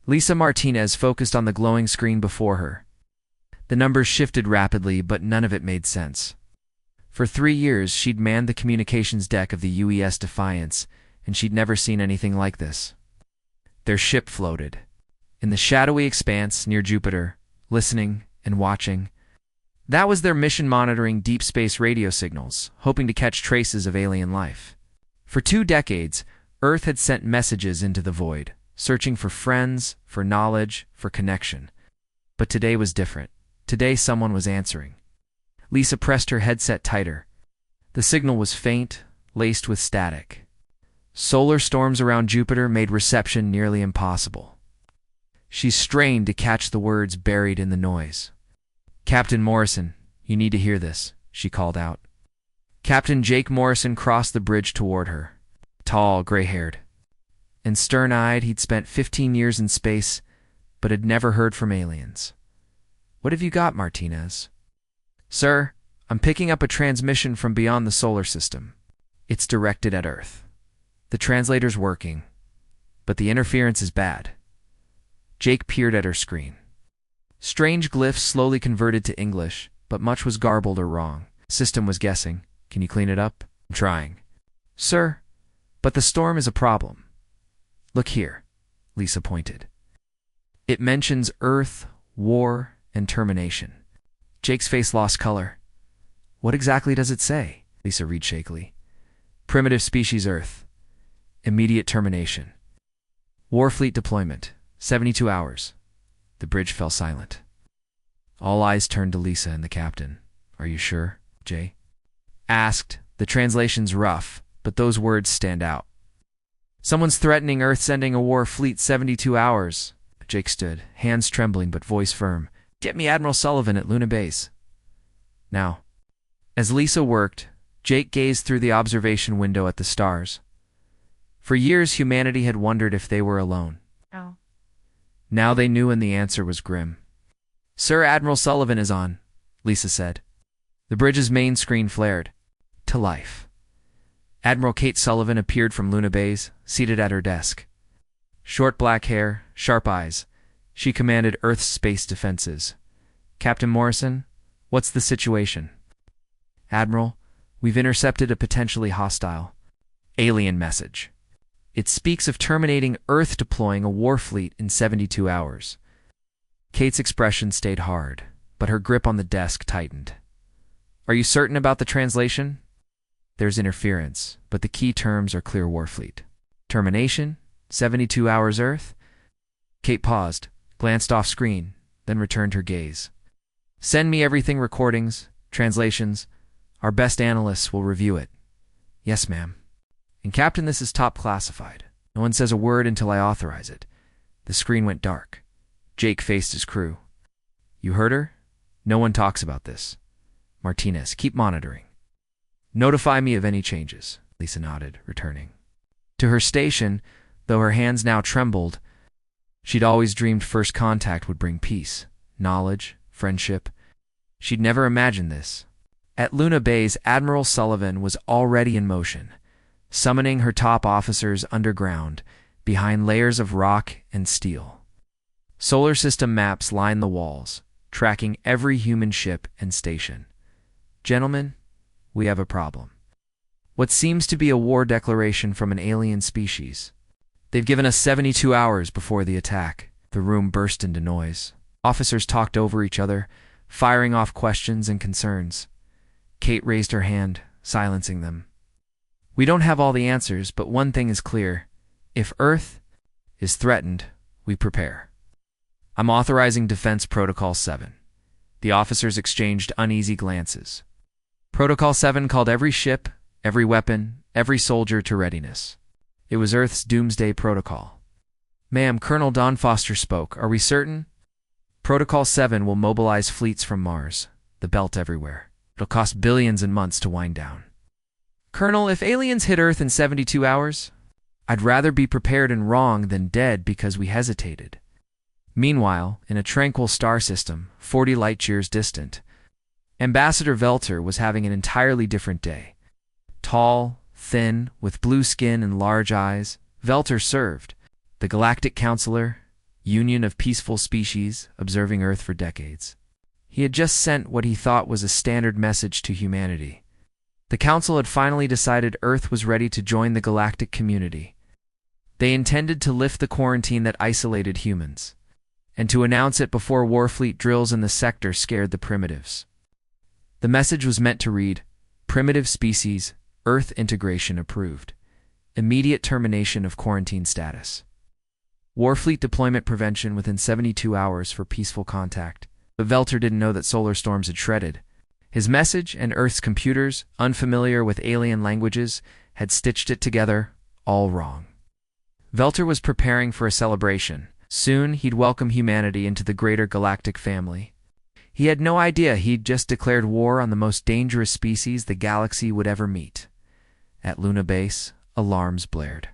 Lisa Martinez focused on the glowing screen before her. The numbers shifted rapidly, but none of it made sense. For 3 years, she'd manned the communications deck of the UES Defiance, and she'd never seen anything like this. Their ship floated in the shadowy expanse near Jupiter, listening and watching. That was their mission, monitoring deep space radio signals, hoping to catch traces of alien life. For 2 decades, Earth had sent messages into the void, searching for friends, for knowledge, for connection. But today was different. Today someone was answering. Lisa pressed her headset tighter. The signal was faint, laced with static. Solar storms around Jupiter made reception nearly impossible. She strained to catch the words buried in the noise. "Captain Morrison, you need to hear this," she called out. Captain Jake Morrison crossed the bridge toward her. Tall, gray-haired. And stern-eyed, he'd spent 15 years in space, but had never heard from aliens. "What have you got, Martinez?" "Sir, I'm picking up a transmission from beyond the solar system. It's directed at Earth. The translator's working, but the interference is bad." Jake peered at her screen. Strange glyphs slowly converted to English, but much was garbled or wrong. System was guessing. "Can you clean it up?" "I'm trying." "Sir, but the storm is a problem." "Look here," Lisa pointed. "It mentions Earth, war, and termination." Jake's face lost color. "What exactly does it say?" Lisa read shakily. "Primitive species Earth. Immediate termination. Warfleet deployment. 72 hours. The bridge fell silent. All eyes turned to Lisa and the captain. "Are you sure?" Jay asked. "The translation's rough, but those words stand out." "Someone's threatening Earth, sending a war fleet 72 hours. Jake stood, hands trembling but voice firm. "Get me Admiral Sullivan at Luna Base." Now, as Lisa worked, Jake gazed through the observation window at the stars. For years, humanity had wondered if they were alone. Oh. Now they knew, and the answer was grim. "Sir, Admiral Sullivan is on," Lisa said. The bridge's main screen flared to life. Admiral Kate Sullivan appeared from Luna Base, seated at her desk. Short black hair, sharp eyes. She commanded Earth's space defenses. "Captain Morrison, what's the situation?" "Admiral, we've intercepted a potentially hostile alien message. It speaks of terminating Earth deploying a war fleet in 72 hours. Kate's expression stayed hard, but her grip on the desk tightened. "Are you certain about the translation?" "There's interference, but the key terms are clear warfleet. Termination, 72 hours Earth." Kate paused, glanced off screen, then returned her gaze. "Send me everything, recordings, translations. Our best analysts will review it." "Yes, ma'am." "And Captain, this is top classified. No one says a word until I authorize it." The screen went dark. Jake faced his crew. "You heard her? No one talks about this. Martinez, keep monitoring. Notify me of any changes." Lisa nodded, returning to her station, though her hands now trembled. She'd always dreamed first contact would bring peace, knowledge, friendship. She'd never imagined this. At Luna Base, Admiral Sullivan was already in motion, summoning her top officers underground, behind layers of rock and steel. Solar system maps lined the walls, tracking every human ship and station. "Gentlemen, we have a problem. What seems to be a war declaration from an alien species. They've given us 72 hours before the attack." The room burst into noise. Officers talked over each other, firing off questions and concerns. Kate raised her hand, silencing them. "We don't have all the answers, but one thing is clear. If Earth is threatened, we prepare. I'm authorizing Defense Protocol 7. The officers exchanged uneasy glances. Protocol 7 called every ship, every weapon, every soldier to readiness. It was Earth's doomsday protocol. "Ma'am," Colonel Don Foster spoke. "Are we certain?" "Protocol 7 will mobilize fleets from Mars, the belt everywhere. It'll cost billions in months to wind down." "Colonel, if aliens hit Earth in 72 hours? I'd rather be prepared and wrong than dead because we hesitated." Meanwhile, in a tranquil star system, 40 light-years distant, Ambassador Velter was having an entirely different day. Tall, thin, with blue skin and large eyes, Velter served, the galactic counselor, Union of peaceful species, observing Earth for decades. He had just sent what he thought was a standard message to humanity. The Council had finally decided Earth was ready to join the galactic community. They intended to lift the quarantine that isolated humans, and to announce it before Warfleet drills in the sector scared the primitives. The message was meant to read, "Primitive species, Earth integration approved. Immediate termination of quarantine status. Warfleet deployment prevention within 72 hours for peaceful contact." But Velter didn't know that solar storms had shredded. His message and Earth's computers, unfamiliar with alien languages, had stitched it together, all wrong. Velter was preparing for a celebration. Soon he'd welcome humanity into the greater galactic family. He had no idea he'd just declared war on the most dangerous species the galaxy would ever meet. At Luna Base, alarms blared.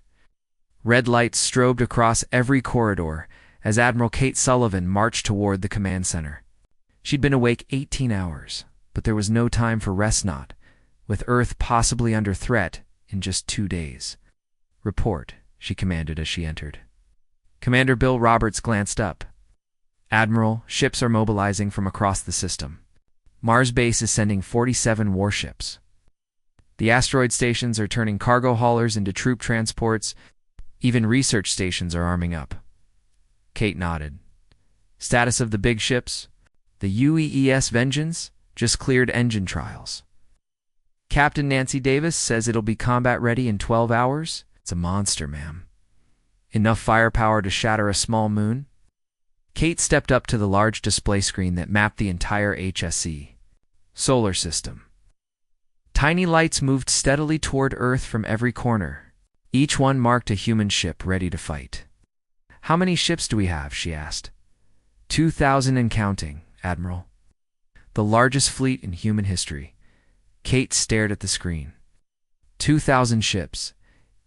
Red lights strobed across every corridor as Admiral Kate Sullivan marched toward the command center. She'd been awake 18 hours, but there was no time for rest not, with Earth possibly under threat in just 2 days. "Report," she commanded as she entered. Commander Bill Roberts glanced up. "Admiral, ships are mobilizing from across the system. Mars Base is sending 47 warships. The asteroid stations are turning cargo haulers into troop transports. Even research stations are arming up." Kate nodded. "Status of the big ships?" "The UEES Vengeance just cleared engine trials. Captain Nancy Davis says it'll be combat ready in 12 hours. It's a monster, ma'am. Enough firepower to shatter a small moon." Kate stepped up to the large display screen that mapped the entire HSE solar system. Tiny lights moved steadily toward Earth from every corner. Each one marked a human ship ready to fight. "How many ships do we have?" she asked. 2,000 and counting, Admiral. "The largest fleet in human history." Kate stared at the screen. 2,000 ships,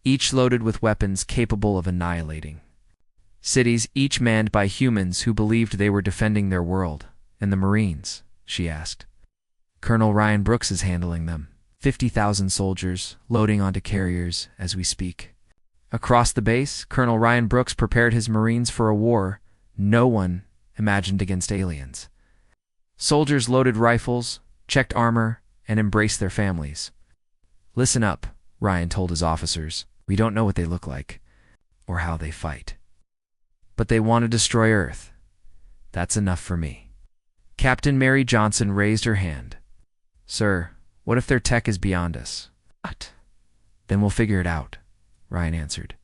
each loaded with weapons capable of annihilating. Cities each manned by humans who believed they were defending their world. "And the Marines?" she asked. "Colonel Ryan Brooks is handling them. 50,000 soldiers, loading onto carriers as we speak." Across the base, Colonel Ryan Brooks prepared his Marines for a war no one imagined against aliens. Soldiers loaded rifles, checked armor, and embraced their families. "Listen up," Ryan told his officers. "We don't know what they look like, or how they fight. But they want to destroy Earth. That's enough for me." Captain Mary Johnson raised her hand. "Sir, what if their tech is beyond us?" "What?" "Then we'll figure it out," Ryan answered.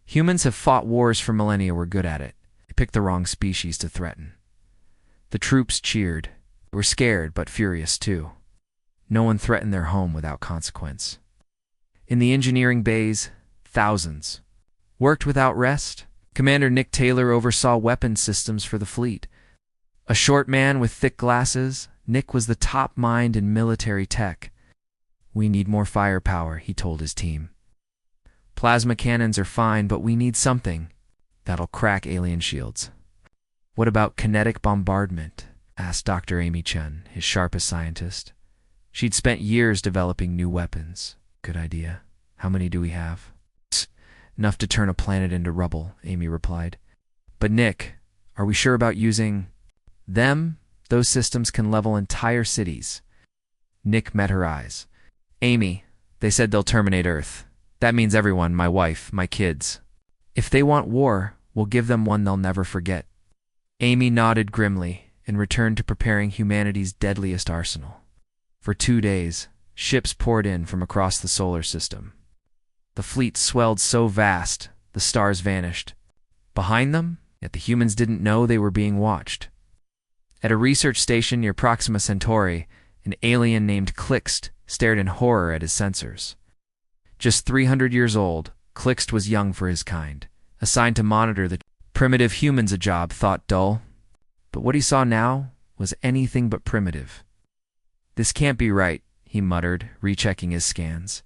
"Humans have fought wars for millennia. We're good at it. They picked the wrong species to threaten." The troops cheered. They were scared, but furious too. No one threatened their home without consequence. In the engineering bays, thousands worked without rest. Commander Nick Taylor oversaw weapons systems for the fleet. A short man with thick glasses, Nick was the top mind in military tech. "We need more firepower," he told his team. "Plasma cannons are fine, but we need something that'll crack alien shields." "What about kinetic bombardment?" asked Dr. Amy Chen, his sharpest scientist. She'd spent years developing new weapons. "Good idea. How many do we have?" "Enough to turn a planet into rubble," Amy replied. "But Nick, are we sure about using them? Those systems can level entire cities." Nick met her eyes. "Amy, they said they'll terminate Earth. That means everyone, my wife, my kids. If they want war, we'll give them one they'll never forget." Amy nodded grimly and returned to preparing humanity's deadliest arsenal. For 2 days, ships poured in from across the solar system. The fleet swelled so vast, the stars vanished. Behind them, yet the humans didn't know they were being watched. At a research station near Proxima Centauri, an alien named Clixt stared in horror at his sensors. Just 300 years old, Clixt was young for his kind, assigned to monitor the primitive humans, a job thought dull. But what he saw now was anything but primitive. "This can't be right," he muttered, rechecking his scans.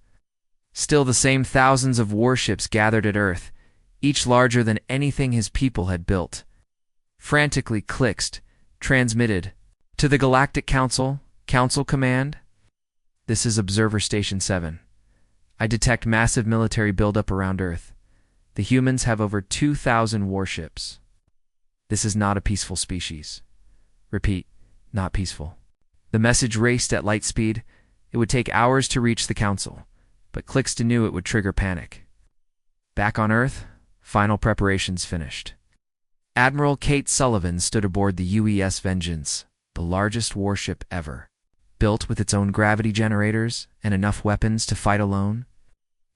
Still the same thousands of warships gathered at Earth, each larger than anything his people had built. Frantically, Clixt transmitted, "To the Galactic Council, Council Command. This is Observer Station 7. I detect massive military buildup around Earth. The humans have over 2,000 warships. This is not a peaceful species. Repeat, not peaceful. The message raced at light speed. It would take hours to reach the council, but Clixton knew it would trigger panic. Back on Earth, final preparations finished. Admiral Kate Sullivan stood aboard the UES Vengeance, the largest warship ever. Built with its own gravity generators and enough weapons to fight alone?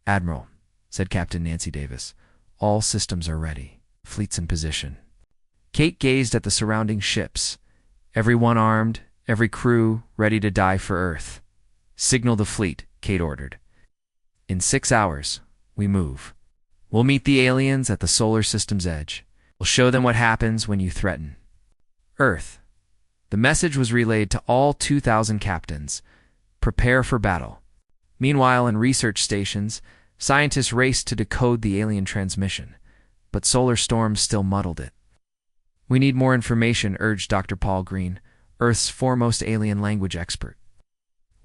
"Admiral," said Captain Nancy Davis, "all systems are ready. Fleet's in position." Kate gazed at the surrounding ships, every one armed, every crew ready to die for Earth. "Signal the fleet," Kate ordered. "In 6 hours, we move. We'll meet the aliens at the solar system's edge. We'll show them what happens when you threaten Earth." The message was relayed to all 2,000 captains. Prepare for battle. Meanwhile, in research stations, scientists raced to decode the alien transmission, but solar storms still muddled it. "We need more information," urged Dr. Paul Green, Earth's foremost alien language expert.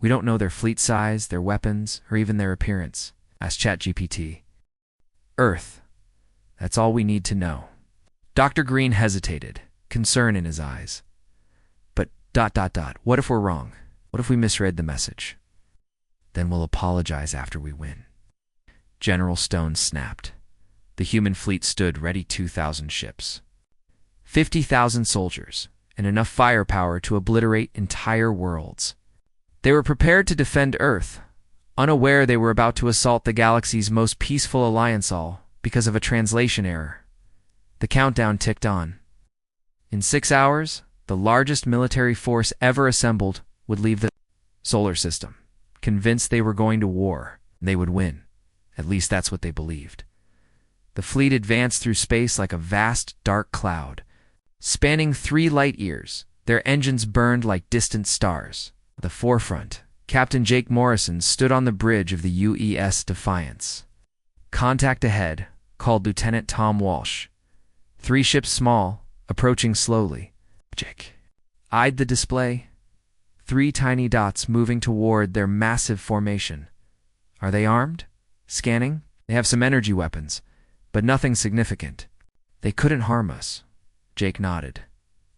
"We don't know their fleet size, their weapons, or even their appearance," asked ChatGPT. "Earth. That's all we need to know." Dr. Green hesitated, concern in his eyes. But ... what if we're wrong? What if we misread the message? "Then we'll apologize after we win." General Stone snapped. The human fleet stood ready, 2,000 ships, 50,000 soldiers, and enough firepower to obliterate entire worlds. They were prepared to defend Earth, unaware they were about to assault the galaxy's most peaceful alliance, all because of a translation error. The countdown ticked on. In 6 hours, the largest military force ever assembled would leave the solar system, convinced they were going to war, and they would win. At least that's what they believed. The fleet advanced through space like a vast, dark cloud. Spanning 3 light years, their engines burned like distant stars. At the forefront, Captain Jake Morrison stood on the bridge of the UES Defiance. "Contact ahead," called Lieutenant Tom Walsh. 3 ships small, approaching slowly. Jake eyed the display. 3 tiny dots moving toward their massive formation. "Are they armed?" Scanning. "They have some energy weapons, but nothing significant. They couldn't harm us." Jake nodded.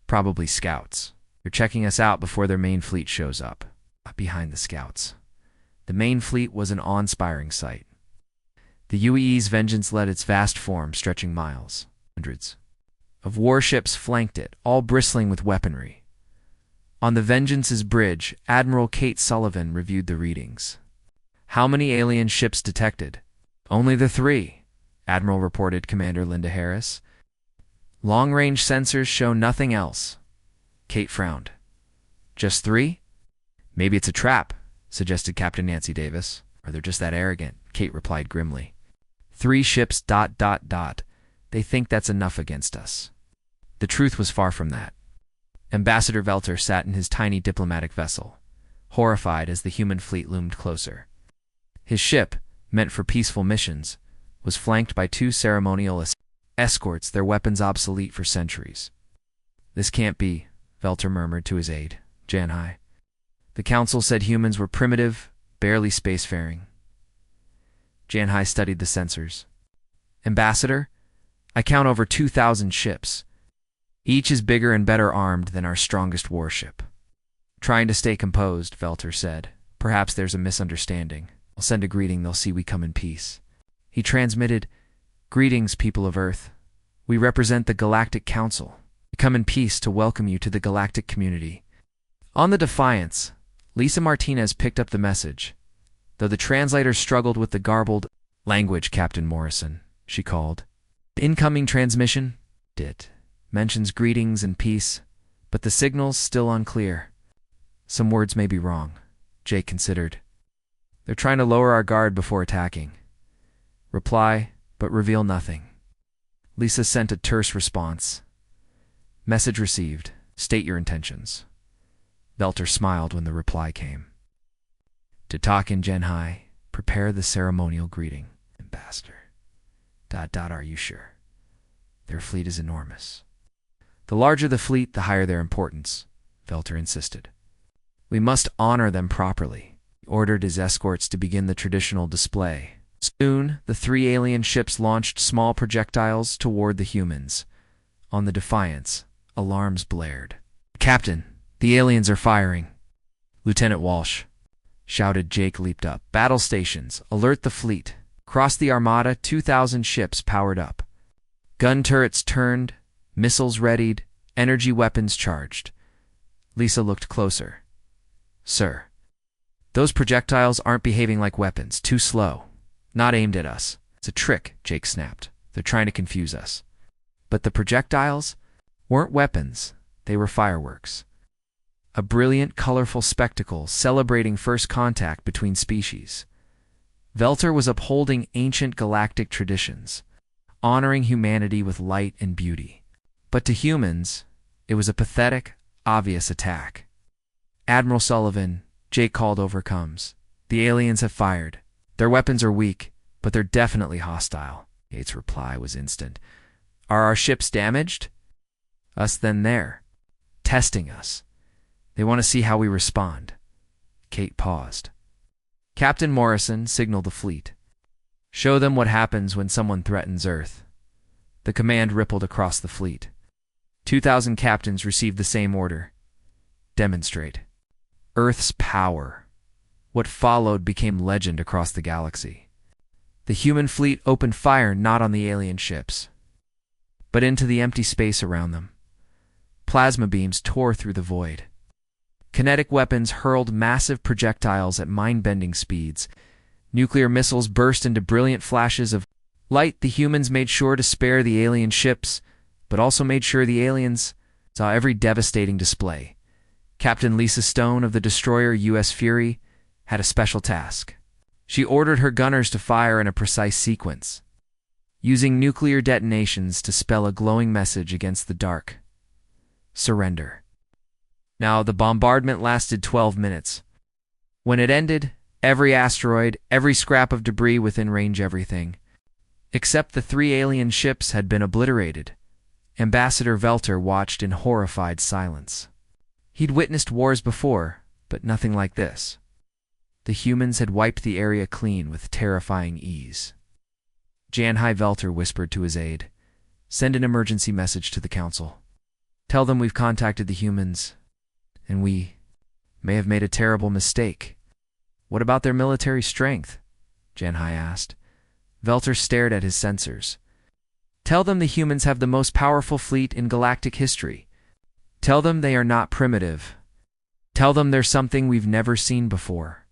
"Probably scouts. They're checking us out before their main fleet shows up." Behind the scouts, the main fleet was an awe-inspiring sight. The UEE's Vengeance led its vast form, stretching miles. Hundreds of warships flanked it, all bristling with weaponry. On the Vengeance's bridge, Admiral Kate Sullivan reviewed the readings. "How many alien ships detected?" "Only the 3, Admiral reported Commander Linda Harris. "Long-range sensors show nothing else." Kate frowned. "Just 3? Maybe it's a trap," suggested Captain Nancy Davis. "Or they're just that arrogant," Kate replied grimly. 3 ships ... They think that's enough against us." The truth was far from that. Ambassador Velter sat in his tiny diplomatic vessel, horrified as the human fleet loomed closer. His ship, meant for peaceful missions, was flanked by 2 ceremonial escorts, their weapons obsolete for centuries. "This can't be," Velter murmured to his aide, Janhai. "The council said humans were primitive, barely spacefaring." Janhai studied the sensors. "Ambassador, I count over 2,000 ships. Each is bigger and better armed than our strongest warship." Trying to stay composed, Velter said, "Perhaps there's a misunderstanding. I'll send a greeting, they'll see we come in peace." He transmitted, "Greetings, people of Earth. We represent the Galactic Council. We come in peace to welcome you to the galactic community." On the Defiance, Lisa Martinez picked up the message. Though the translator struggled with the garbled language, "Captain Morrison," she called. "Incoming transmission. It mentions greetings and peace, but the signal's still unclear. Some words may be wrong," Jake considered. "They're trying to lower our guard before attacking. Reply, but reveal nothing." Lisa sent a terse response. "Message received. State your intentions." Velter smiled when the reply came. "To talk in Genhai, prepare the ceremonial greeting, Ambassador. ... Are you sure? Their fleet is enormous." "The larger the fleet, the higher their importance," Velter insisted. "We must honor them properly." He ordered his escorts to begin the traditional display. Soon, the 3 alien ships launched small projectiles toward the humans. On the Defiance, alarms blared. "Captain, the aliens are firing." "Lieutenant Walsh," shouted. Jake leaped up. "Battle stations, alert the fleet. Across the Armada, 2,000 ships powered up. Gun turrets turned, missiles readied, energy weapons charged." Lisa looked closer. "Sir, those projectiles aren't behaving like weapons. Too slow. Not aimed at us." "It's a trick," Jake snapped. "They're trying to confuse us." But the projectiles weren't weapons. They were fireworks. A brilliant, colorful spectacle celebrating first contact between species. Velter was upholding ancient galactic traditions, honoring humanity with light and beauty. But to humans, it was a pathetic, obvious attack. "Admiral Sullivan," Jake called over comms, "the aliens have fired. Their weapons are weak, but they're definitely hostile." Yates' reply was instant. "Are our ships damaged?" "Us then there. Testing us. They want to see how we respond." Kate paused. Captain Morrison signaled the fleet. "Show them what happens when someone threatens Earth." The command rippled across the fleet. 2,000 captains received the same order. Demonstrate Earth's power. What followed became legend across the galaxy. The human fleet opened fire not on the alien ships, but into the empty space around them. Plasma beams tore through the void. Kinetic weapons hurled massive projectiles at mind-bending speeds. Nuclear missiles burst into brilliant flashes of light. The humans made sure to spare the alien ships, but also made sure the aliens saw every devastating display. Captain Lisa Stone of the destroyer U.S. Fury had a special task. She ordered her gunners to fire in a precise sequence, using nuclear detonations to spell a glowing message against the dark. Surrender. Now, the bombardment lasted 12 minutes. When it ended, every asteroid, every scrap of debris within range, everything, except the 3 alien ships, had been obliterated. Ambassador Velter watched in horrified silence. He'd witnessed wars before, but nothing like this. The humans had wiped the area clean with terrifying ease. Janhai Velter whispered to his aide, "Send an emergency message to the Council. Tell them we've contacted the humans, and we may have made a terrible mistake." "What about their military strength?" Janhai asked. Velter stared at his sensors. "Tell them the humans have the most powerful fleet in galactic history. Tell them they are not primitive. Tell them there's something we've never seen before."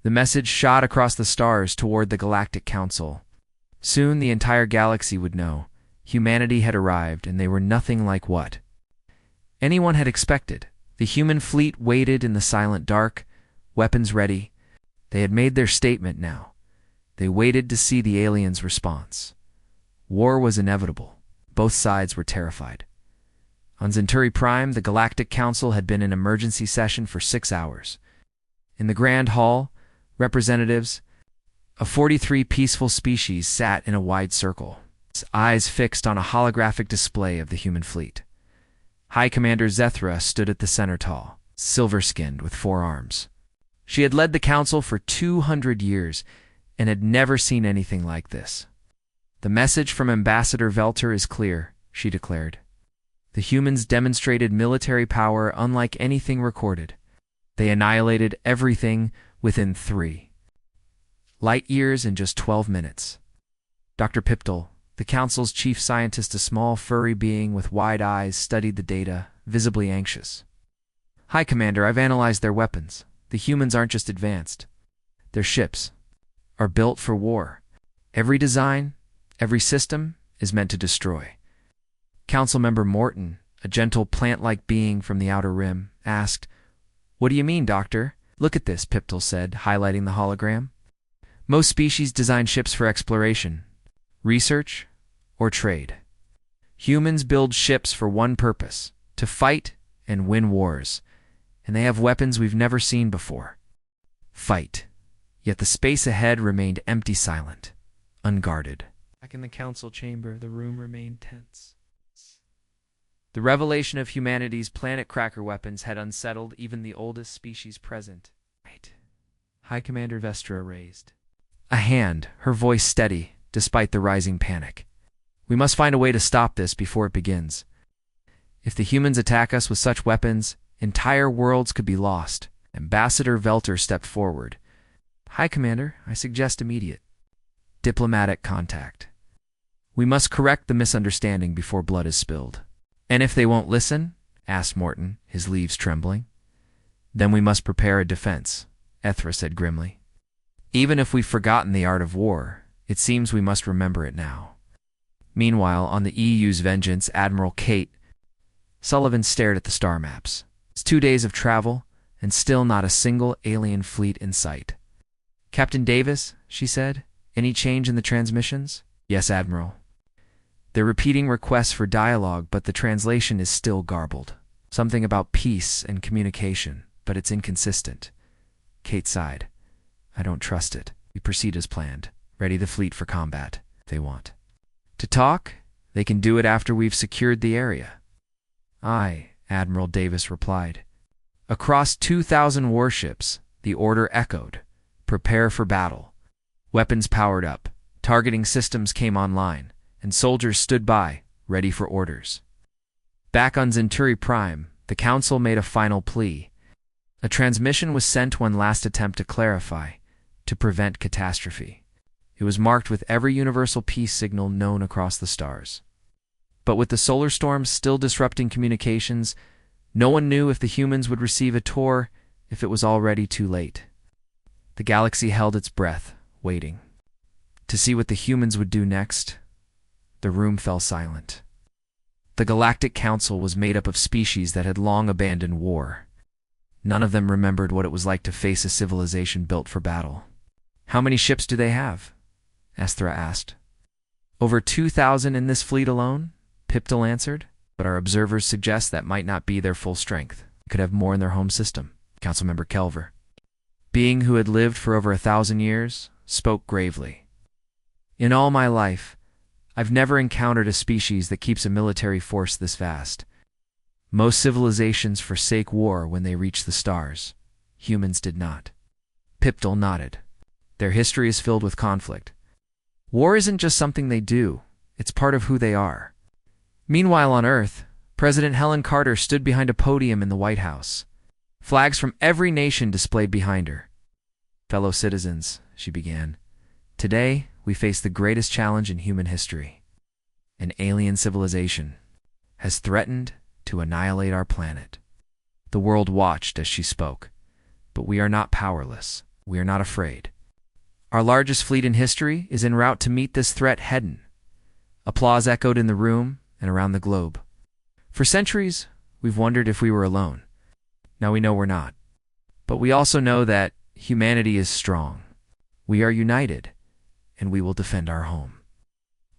The message shot across the stars toward the Galactic Council. Soon the entire galaxy would know. Humanity had arrived, and they were nothing like what anyone had expected. The human fleet waited in the silent dark, weapons ready. They had made their statement now. They waited to see the aliens' response. War was inevitable. Both sides were terrified. On Centauri Prime, the Galactic Council had been in emergency session for 6 hours. In the Grand Hall, representatives of 43 peaceful species sat in a wide circle, eyes fixed on a holographic display of the human fleet. High Commander Zethra stood at the center, tall, silver-skinned, with 4 arms. She had led the council for 200 years and had never seen anything like this. "The message from Ambassador Velter is clear," she declared. "The humans demonstrated military power unlike anything recorded. They annihilated everything within 3 light years in just 12 minutes. Dr. Piptol, the council's chief scientist, a small furry being with wide eyes, studied the data, visibly anxious. "High Commander, I've analyzed their weapons. The humans aren't just advanced. Their ships are built for war. Every design, every system is meant to destroy." Council member Morton, a gentle plant-like being from the Outer Rim, asked, "What do you mean, Doctor?" "Look at this," Piptol said, highlighting the hologram. "Most species design ships for exploration, research, or trade. Humans build ships for one purpose: to fight and win wars. And they have weapons we've never seen before. Fight." Yet the space ahead remained empty, silent, unguarded. Back in the council chamber, the room remained tense. The revelation of humanity's planet cracker weapons had unsettled even the oldest species present. "Right." High Commander Vestra raised a hand, her voice steady despite the rising panic. We must find a way to stop this before it begins. If the humans attack us with such weapons, entire worlds could be lost. Ambassador Velter stepped forward. Hi, Commander. I suggest immediate diplomatic contact. We must correct the misunderstanding before blood is spilled. And if they won't listen? Asked Morton, his leaves trembling. Then we must prepare a defense, Ethra said grimly. Even if we've forgotten the art of war, it seems we must remember it now. Meanwhile, on the EU's Vengeance, Admiral Kate Sullivan stared at the star maps. It's 2 days of travel, and still not a single alien fleet in sight. Captain Davis, she said, any change in the transmissions? Yes, Admiral. They're repeating requests for dialogue, but the translation is still garbled. Something about peace and communication, but it's inconsistent. Kate sighed. I don't trust it. We proceed as planned. Ready the fleet for combat, if they want. To talk? They can do it after we've secured the area. Aye, Admiral Davis replied. Across 2,000 warships, the order echoed. Prepare for battle. Weapons powered up. Targeting systems came online, and soldiers stood by, ready for orders. Back on Zenturi Prime, the Council made a final plea. A transmission was sent one last attempt to clarify, to prevent catastrophe. It was marked with every universal peace signal known across the stars. But with the solar storms still disrupting communications, no one knew if the humans would receive a tour if it was already too late. The galaxy held its breath, waiting. To see what the humans would do next, the room fell silent. The Galactic Council was made up of species that had long abandoned war. None of them remembered what it was like to face a civilization built for battle. How many ships do they have? Esthra asked. Over 2,000 in this fleet alone, Piptil answered, but our observers suggest that might not be their full strength. They could have more in their home system, Councilmember Kelver. Being who had lived for over 1,000 years, spoke gravely. In all my life, I've never encountered a species that keeps a military force this vast. Most civilizations forsake war when they reach the stars. Humans did not. Piptil nodded. Their history is filled with conflict. War isn't just something they do, it's part of who they are. Meanwhile on Earth, President Helen Carter stood behind a podium in the White House. Flags from every nation displayed behind her. Fellow citizens, she began, today we face the greatest challenge in human history. An alien civilization has threatened to annihilate our planet. The world watched as she spoke, but we are not powerless. We are not afraid. Our largest fleet in history is en route to meet this threat head-on. Applause echoed in the room and around the globe. For centuries, we've wondered if we were alone. Now we know we're not. But we also know that humanity is strong. We are united, and we will defend our home.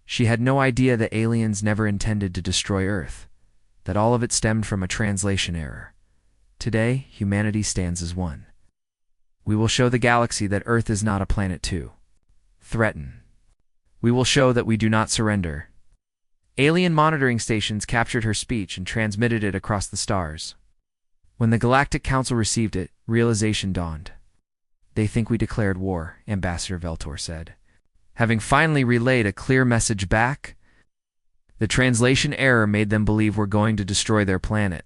She had no idea that aliens never intended to destroy Earth, that all of it stemmed from a translation error. Today, humanity stands as one. We will show the galaxy that Earth is not a planet to threaten. We will show that we do not surrender. Alien monitoring stations captured her speech and transmitted it across the stars. When the Galactic Council received it, realization dawned. They think we declared war, Ambassador Veltor said. Having finally relayed a clear message back, the translation error made them believe we're going to destroy their planet.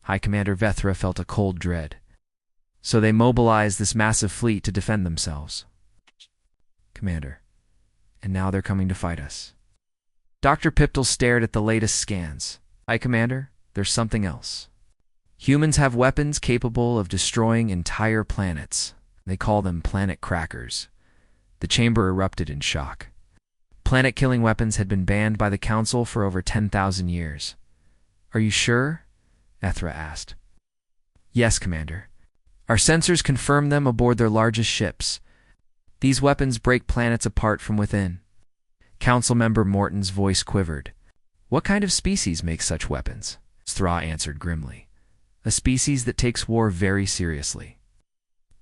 High Commander Vethra felt a cold dread. So they mobilized this massive fleet to defend themselves. Commander, and now they're coming to fight us. Dr. Piptil stared at the latest scans. High Commander, there's something else. Humans have weapons capable of destroying entire planets. They call them planet crackers. The chamber erupted in shock. Planet-killing weapons had been banned by the Council for over 10,000 years. Are you sure? Ethra asked. Yes, Commander. Our sensors confirm them aboard their largest ships. These weapons break planets apart from within. Council member Morton's voice quivered. What kind of species makes such weapons? Straw answered grimly. A species that takes war very seriously.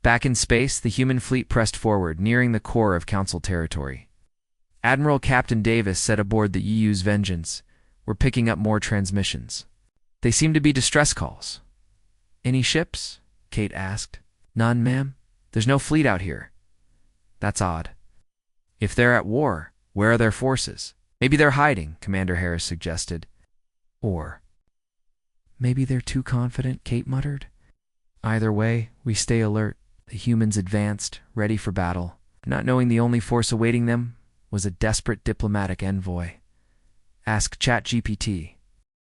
Back in space, the human fleet pressed forward, nearing the core of Council territory. Admiral Captain Davis said aboard the EU's Vengeance, we're picking up more transmissions. They seem to be distress calls. Any ships? Kate asked. None, ma'am. There's no fleet out here. That's odd. If they're at war, where are their forces? Maybe they're hiding, Commander Harris suggested. Or maybe they're too confident, Kate muttered. Either way, we stay alert. The humans advanced, ready for battle, not knowing the only force awaiting them was a desperate diplomatic envoy. Ask ChatGPT.